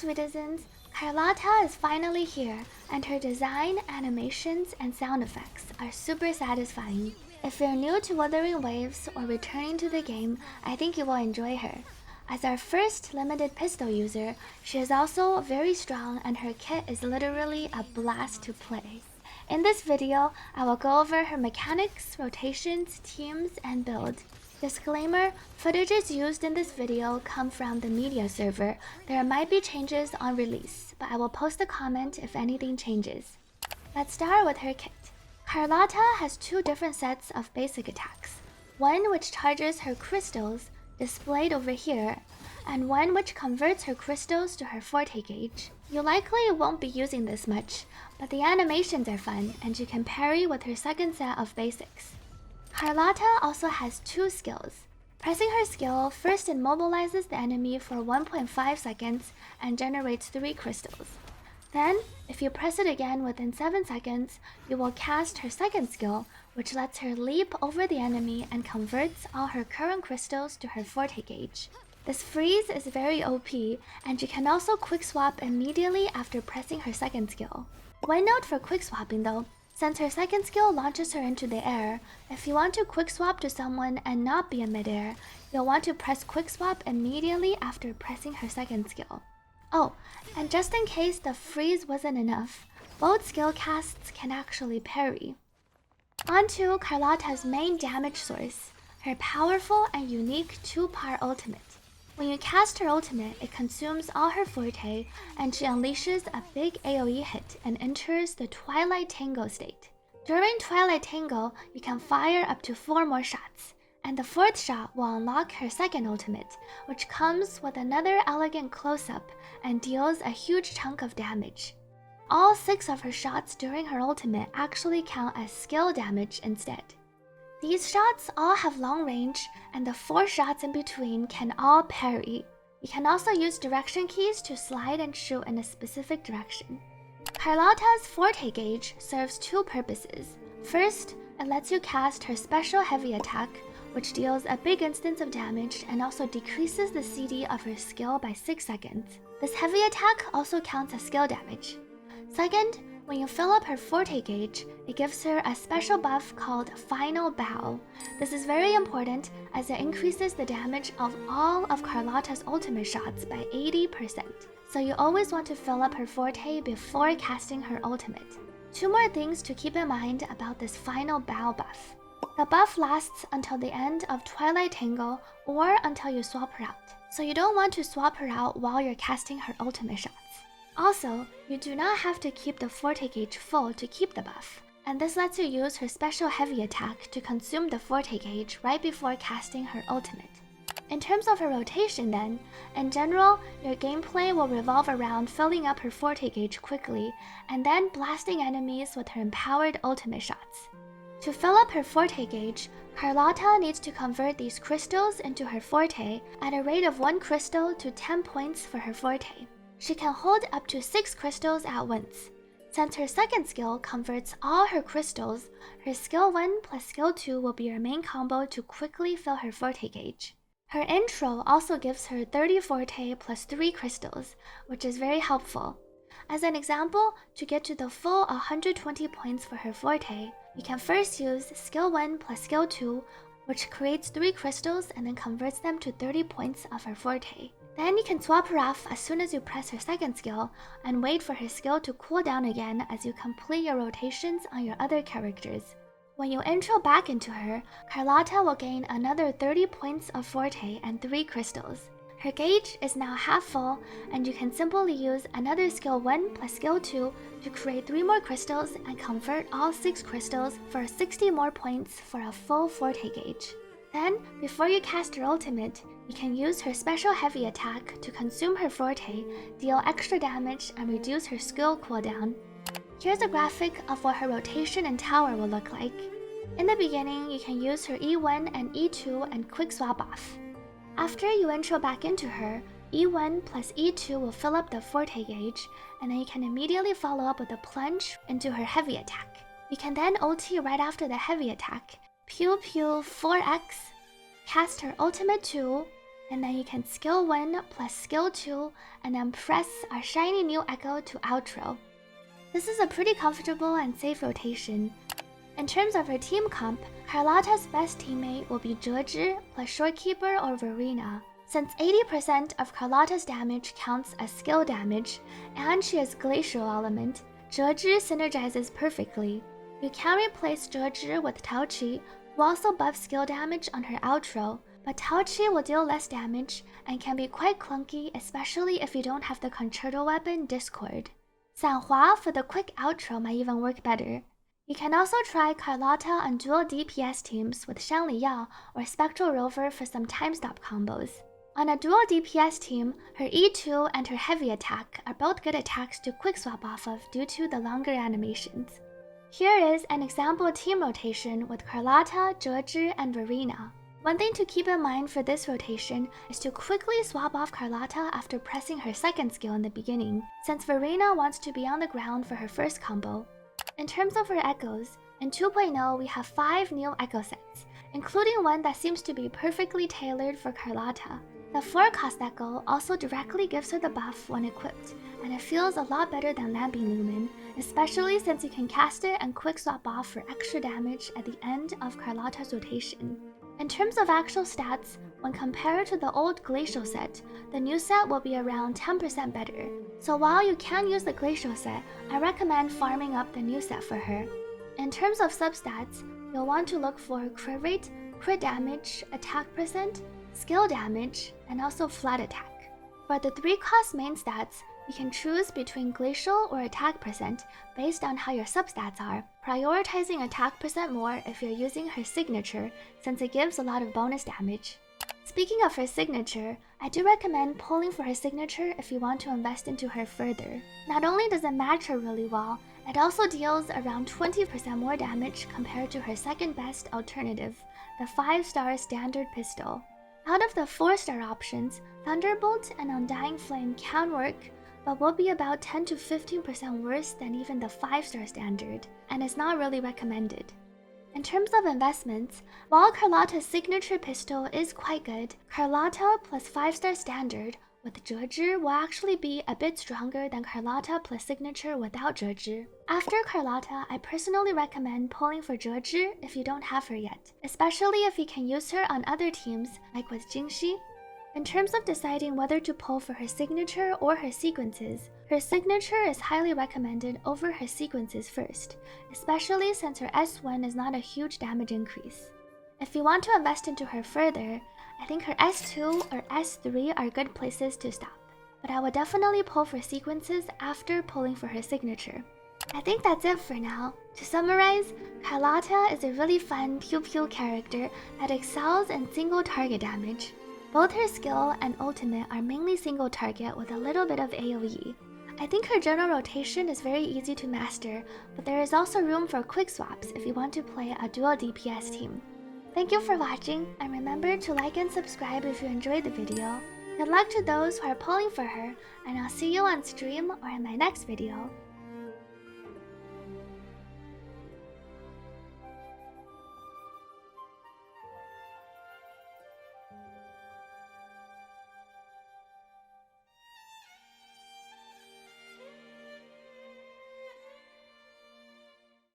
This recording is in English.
Sweetizens, Carlotta is finally here, and her design, animations, and sound effects are super satisfying. If you're new to Wuthering Waves or returning to the game, I think you will enjoy her. As our first limited pistol user, she is also very strong and her kit is literally a blast to play. In this video, I will go over her mechanics, rotations, teams, and build. Disclaimer, footages used in this video come from the media server. There might be changes on release, but I will post a comment if anything changes. Let's start with her kit. Carlotta has two different sets of basic attacks. One which charges her crystals, displayed over here, and one which converts her crystals to her Forte gauge. You likely won't be using this much, but the animations are fun and you can parry with her second set of basics. Carlotta also has two skills. Pressing her skill first immobilizes the enemy for 1.5 seconds and generates 3 crystals. Then, if you press it again within 7 seconds, you will cast her second skill, which lets her leap over the enemy and converts all her current crystals to her Forte gauge. This freeze is very OP, and you can also quick swap immediately after pressing her second skill. One note for quick swapping though, since her second skill launches her into the air, if you want to quick swap to someone and not be in midair, you'll want to press quick swap immediately after pressing her second skill. Oh, and just in case the freeze wasn't enough, both skill casts can actually parry. On to Carlotta's main damage source, her powerful and unique 2-part ultimate. When you cast her ultimate, it consumes all her Forte, and she unleashes a big AoE hit and enters the Twilight Tango state. During Twilight Tango, you can fire up to 4 more shots, and the 4th shot will unlock her second ultimate, which comes with another elegant close-up and deals a huge chunk of damage. All 6 of her shots during her ultimate actually count as skill damage instead. These shots all have long range, and the 4 shots in between can all parry. You can also use direction keys to slide and shoot in a specific direction. Carlotta's Forte gauge serves 2 purposes. First, it lets you cast her special heavy attack, which deals a big instance of damage and also decreases the CD of her skill by 6 seconds. This heavy attack also counts as skill damage. Second, when you fill up her Forte gauge, it gives her a special buff called Final Bow. This is very important as it increases the damage of all of Carlotta's ultimate shots by 80%. So you always want to fill up her Forte before casting her ultimate. 2 more things to keep in mind about this Final Bow buff. The buff lasts until the end of Twilight Tango or until you swap her out. So you don't want to swap her out while you're casting her ultimate shots. Also, you do not have to keep the Forte gauge full to keep the buff, and this lets you use her special heavy attack to consume the Forte gauge right before casting her ultimate. In terms of her rotation then, in general, your gameplay will revolve around filling up her Forte gauge quickly and then blasting enemies with her empowered ultimate shots. To fill up her Forte gauge, Carlotta needs to convert these crystals into her Forte at a rate of 1 crystal to 10 points for her Forte. She can hold up to 6 crystals at once. Since her second skill converts all her crystals, her skill 1 plus skill 2 will be her main combo to quickly fill her Forte gauge. Her intro also gives her 30 Forte plus 3 crystals, which is very helpful. As an example, to get to the full 120 points for her Forte, you can first use skill 1 plus skill 2, which creates 3 crystals and then converts them to 30 points of her Forte. Then you can swap her off as soon as you press her second skill and wait for her skill to cool down again as you complete your rotations on your other characters. When you intro back into her, Carlotta will gain another 30 points of Forte and 3 crystals. Her gauge is now half full, and you can simply use another skill 1 plus skill 2 to create 3 more crystals and convert all 6 crystals for 60 more points for a full Forte gauge. Then, before you cast her ultimate, you can use her special heavy attack to consume her Forte, deal extra damage, and reduce her skill cooldown. Here's a graphic of what her rotation and tower will look like. In the beginning, you can use her E1 and E2 and quick swap off. After you intro back into her, E1 plus E2 will fill up the Forte gauge, and then you can immediately follow up with a plunge into her heavy attack. You can then ulti right after the heavy attack, pew pew 4x, cast her ultimate 2, and then you can skill 1 plus skill 2 and then press our shiny new echo to outro. This is a pretty comfortable and safe rotation. In terms of her team comp, Carlotta's best teammate will be Zhezhi plus Shorekeeper or Verena. Since 80% of Carlotta's damage counts as skill damage, and she has Glacial Element, Zhezhi synergizes perfectly. You can replace Zhezhi with Taoqi, who also buffs skill damage on her outro, but Taoqi will deal less damage and can be quite clunky, especially if you don't have the concerto weapon Discord. Sanhua for the quick outro might even work better. You can also try Carlotta on dual DPS teams with Shanli Yao or Spectral Rover for some time stop combos. On a dual DPS team, her E2 and her heavy attack are both good attacks to quick swap off of due to the longer animations. Here is an example team rotation with Carlotta, Zhezhi, and Verena. One thing to keep in mind for this rotation is to quickly swap off Carlotta after pressing her second skill in the beginning, since Verena wants to be on the ground for her first combo. In terms of her echoes, in 2.0 we have 5 new echo sets, including one that seems to be perfectly tailored for Carlotta. The 4-cost echo also directly gives her the buff when equipped, and it feels a lot better than Lamping Lumen, especially since you can cast it and quick swap off for extra damage at the end of Carlotta's rotation. In terms of actual stats, when compared to the old Glacial set, the new set will be around 10% better. So while you can use the Glacial set, I recommend farming up the new set for her. In terms of substats, you'll want to look for crit rate, crit damage, attack percent, skill damage, and also flat attack. For the 3-cost main stats, you can choose between Glacial or attack percent based on how your substats are, prioritizing attack percent more if you're using her signature since it gives a lot of bonus damage. Speaking of her signature, I do recommend pulling for her signature if you want to invest into her further. Not only does it match her really well, it also deals around 20% more damage compared to her second best alternative, the 5-star standard pistol. Out of the 4-star options, Thunderbolt and Undying Flame can work, but will be about 10 to 15% worse than even the 5-star standard, and is not really recommended. In terms of investments, while Carlotta's signature pistol is quite good, Carlotta plus 5-star standard with Zhezhi will actually be a bit stronger than Carlotta plus signature without Zhezhi. After Carlotta, I personally recommend pulling for Zhezhi if you don't have her yet, especially if you can use her on other teams like with Jingxi. In terms of deciding whether to pull for her signature or her sequences, her signature is highly recommended over her sequences first, especially since her S1 is not a huge damage increase. If you want to invest into her further, I think her S2 or S3 are good places to stop, but I would definitely pull for sequences after pulling for her signature. I think that's it for now. To summarize, Carlotta is a really fun pew-pew character that excels in single target damage. Both her skill and ultimate are mainly single target with a little bit of AoE. I think her general rotation is very easy to master, but there is also room for quick swaps if you want to play a dual DPS team. Thank you for watching, and remember to like and subscribe if you enjoyed the video. Good luck to those who are pulling for her, and I'll see you on stream or in my next video.